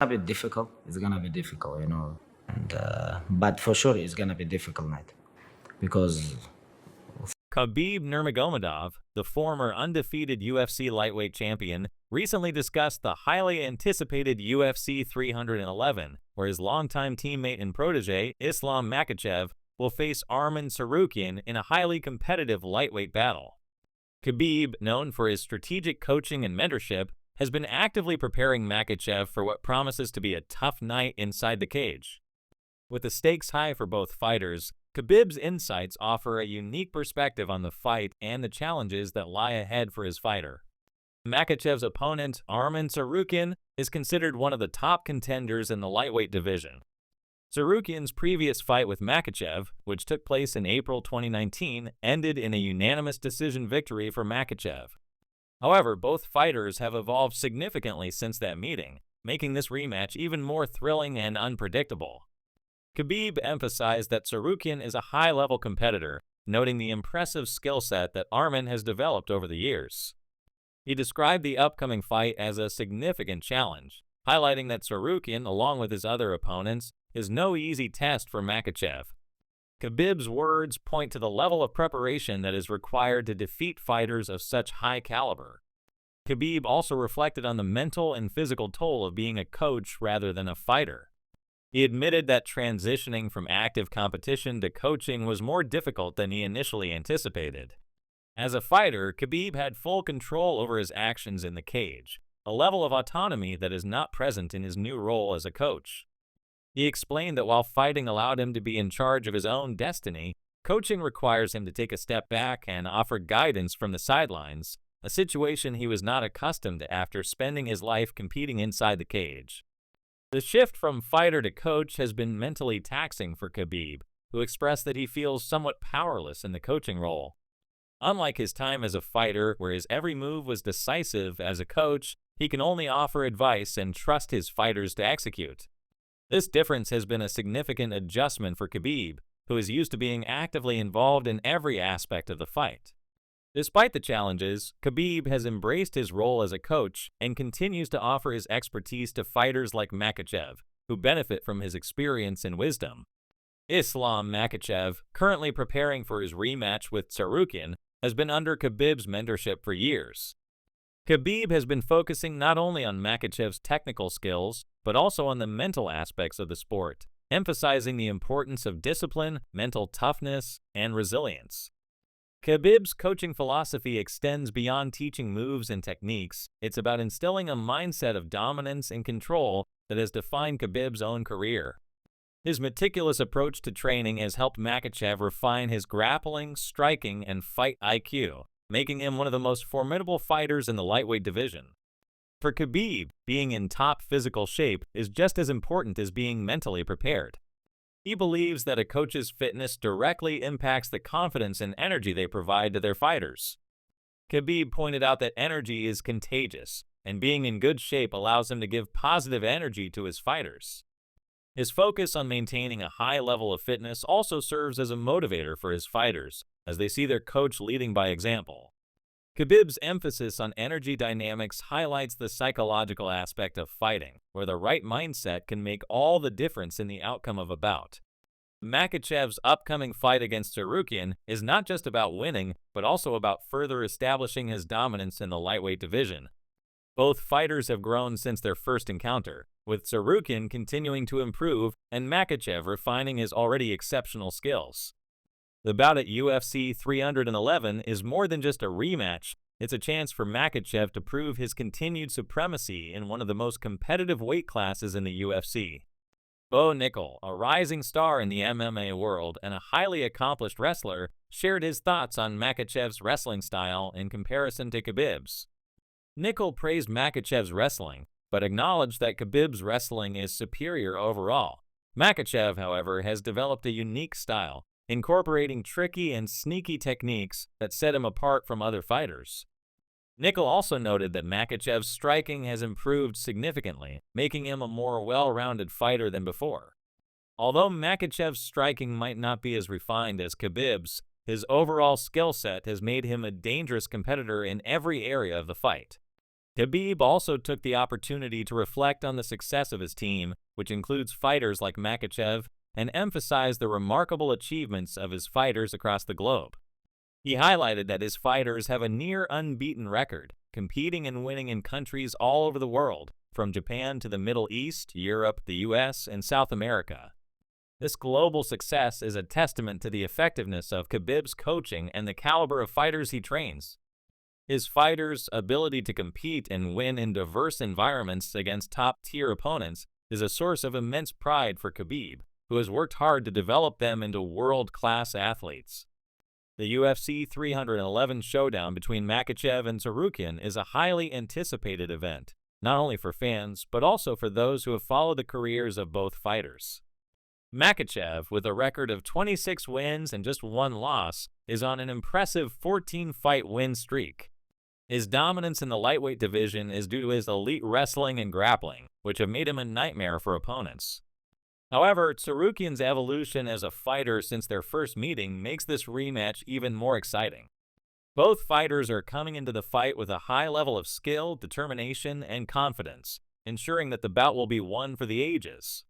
Gonna be difficult. It's gonna be difficult, and but for sure it's gonna be difficult night because Khabib Nurmagomedov, the former undefeated UFC lightweight champion, recently discussed the highly anticipated UFC 311, where his longtime teammate and protege, Islam Makhachev, will face Arman Tsarukyan in a highly competitive lightweight battle. Khabib, known for his strategic coaching and mentorship, has been actively preparing Makhachev for what promises to be a tough night inside the cage. With the stakes high for both fighters, Khabib's insights offer a unique perspective on the fight and the challenges that lie ahead for his fighter. Makhachev's opponent, Arman Tsarukyan, is considered one of the top contenders in the lightweight division. Tsarukyan's previous fight with Makhachev, which took place in April 2019, ended in a unanimous decision victory for Makhachev. However, both fighters have evolved significantly since that meeting, making this rematch even more thrilling and unpredictable. Khabib emphasized that Tsarukyan is a high-level competitor, noting the impressive skill set that Arman has developed over the years. He described the upcoming fight as a significant challenge, highlighting that Tsarukyan, along with his other opponents, is no easy test for Makhachev. Khabib's words point to the level of preparation that is required to defeat fighters of such high caliber. Khabib also reflected on the mental and physical toll of being a coach rather than a fighter. He admitted that transitioning from active competition to coaching was more difficult than he initially anticipated. As a fighter, Khabib had full control over his actions in the cage, a level of autonomy that is not present in his new role as a coach. He explained that while fighting allowed him to be in charge of his own destiny, coaching requires him to take a step back and offer guidance from the sidelines, a situation he was not accustomed to after spending his life competing inside the cage. The shift from fighter to coach has been mentally taxing for Khabib, who expressed that he feels somewhat powerless in the coaching role. Unlike his time as a fighter, where his every move was decisive, as a coach, he can only offer advice and trust his fighters to execute. This difference has been a significant adjustment for Khabib, who is used to being actively involved in every aspect of the fight. Despite the challenges, Khabib has embraced his role as a coach and continues to offer his expertise to fighters like Makhachev, who benefit from his experience and wisdom. Islam Makhachev, currently preparing for his rematch with Tsarukyan, has been under Khabib's mentorship for years. Khabib has been focusing not only on Makhachev's technical skills, but also on the mental aspects of the sport, emphasizing the importance of discipline, mental toughness, and resilience. Khabib's coaching philosophy extends beyond teaching moves and techniques. It's about instilling a mindset of dominance and control that has defined Khabib's own career. His meticulous approach to training has helped Makhachev refine his grappling, striking, and fight IQ, making him one of the most formidable fighters in the lightweight division. For Khabib, being in top physical shape is just as important as being mentally prepared. He believes that a coach's fitness directly impacts the confidence and energy they provide to their fighters. Khabib pointed out that energy is contagious, and being in good shape allows him to give positive energy to his fighters. His focus on maintaining a high level of fitness also serves as a motivator for his fighters, as they see their coach leading by example. Khabib's emphasis on energy dynamics highlights the psychological aspect of fighting, where the right mindset can make all the difference in the outcome of a bout. Makhachev's upcoming fight against Tsarukyan is not just about winning, but also about further establishing his dominance in the lightweight division. Both fighters have grown since their first encounter, with Tsarukyan continuing to improve and Makhachev refining his already exceptional skills. The bout at UFC 311 is more than just a rematch. It's a chance for Makhachev to prove his continued supremacy in one of the most competitive weight classes in the UFC. Bo Nickal, a rising star in the MMA world and a highly accomplished wrestler, shared his thoughts on Makhachev's wrestling style in comparison to Khabib's. Nickal praised Makhachev's wrestling, but acknowledged that Khabib's wrestling is superior overall. Makhachev, however, has developed a unique style, incorporating tricky and sneaky techniques that set him apart from other fighters. Nickal also noted that Makhachev's striking has improved significantly, making him a more well-rounded fighter than before. Although Makhachev's striking might not be as refined as Khabib's, his overall skill set has made him a dangerous competitor in every area of the fight. Khabib also took the opportunity to reflect on the success of his team, which includes fighters like Makhachev, and emphasized the remarkable achievements of his fighters across the globe. He highlighted that his fighters have a near unbeaten record, competing and winning in countries all over the world, from Japan to the Middle East, Europe, the US, and South America. This global success is a testament to the effectiveness of Khabib's coaching and the caliber of fighters he trains. His fighters' ability to compete and win in diverse environments against top-tier opponents is a source of immense pride for Khabib, who has worked hard to develop them into world-class athletes. The UFC 311 showdown between Makhachev and Tsarukyan is a highly anticipated event, not only for fans, but also for those who have followed the careers of both fighters. Makhachev, with a record of 26 wins and just one loss, is on an impressive 14-fight win streak. His dominance in the lightweight division is due to his elite wrestling and grappling, which have made him a nightmare for opponents. However, Tsarukyan's evolution as a fighter since their first meeting makes this rematch even more exciting. Both fighters are coming into the fight with a high level of skill, determination, and confidence, ensuring that the bout will be one for the ages.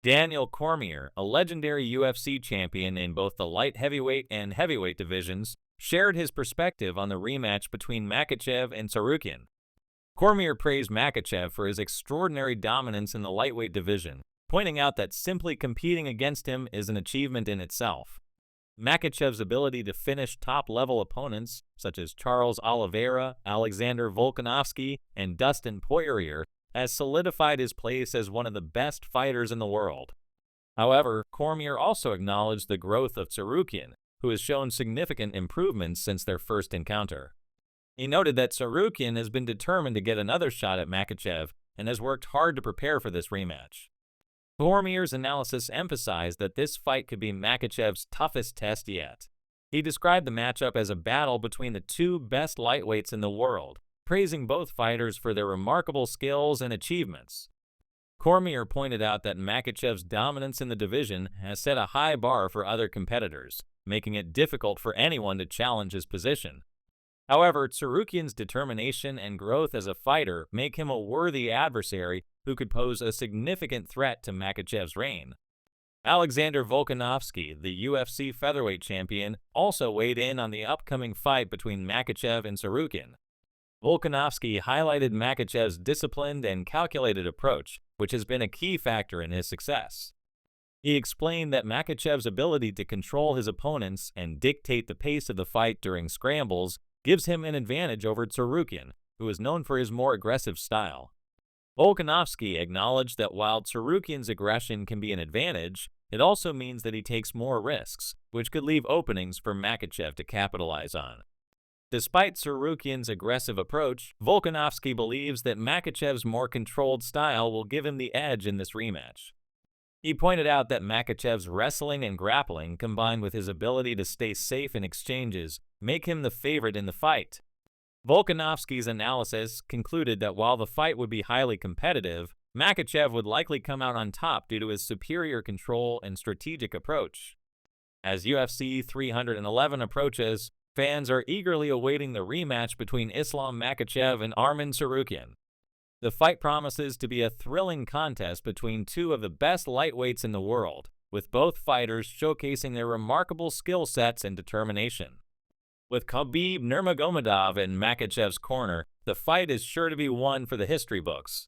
Daniel Cormier, a legendary UFC champion in both the light heavyweight and heavyweight divisions, shared his perspective on the rematch between Makhachev and Tsarukyan. Cormier praised Makhachev for his extraordinary dominance in the lightweight division, pointing out that simply competing against him is an achievement in itself. Makhachev's ability to finish top-level opponents, such as Charles Oliveira, Alexander Volkanovski, and Dustin Poirier, has solidified his place as one of the best fighters in the world. However, Cormier also acknowledged the growth of Tsarukyan, who has shown significant improvements since their first encounter. He noted that Tsarukyan has been determined to get another shot at Makhachev and has worked hard to prepare for this rematch. Cormier's analysis emphasized that this fight could be Makhachev's toughest test yet. He described the matchup as a battle between the two best lightweights in the world, praising both fighters for their remarkable skills and achievements. Cormier pointed out that Makhachev's dominance in the division has set a high bar for other competitors, making it difficult for anyone to challenge his position. However, Tsarukyan's determination and growth as a fighter make him a worthy adversary who could pose a significant threat to Makhachev's reign. Alexander Volkanovski, the UFC featherweight champion, also weighed in on the upcoming fight between Makhachev and Tsarukyan. Volkanovski highlighted Makhachev's disciplined and calculated approach, which has been a key factor in his success. He explained that Makhachev's ability to control his opponents and dictate the pace of the fight during scrambles gives him an advantage over Tsarukyan, who is known for his more aggressive style. Volkanovski acknowledged that while Tsarukyan's aggression can be an advantage, it also means that he takes more risks, which could leave openings for Makhachev to capitalize on. Despite Tsarukyan's aggressive approach, Volkanovski believes that Makhachev's more controlled style will give him the edge in this rematch. He pointed out that Makhachev's wrestling and grappling, combined with his ability to stay safe in exchanges, make him the favorite in the fight. Volkanovski's analysis concluded that while the fight would be highly competitive, Makhachev would likely come out on top due to his superior control and strategic approach. As UFC 311 approaches, fans are eagerly awaiting the rematch between Islam Makhachev and Arman Tsarukyan. The fight promises to be a thrilling contest between two of the best lightweights in the world, with both fighters showcasing their remarkable skill sets and determination. With Khabib Nurmagomedov in Makhachev's corner, the fight is sure to be one for the history books.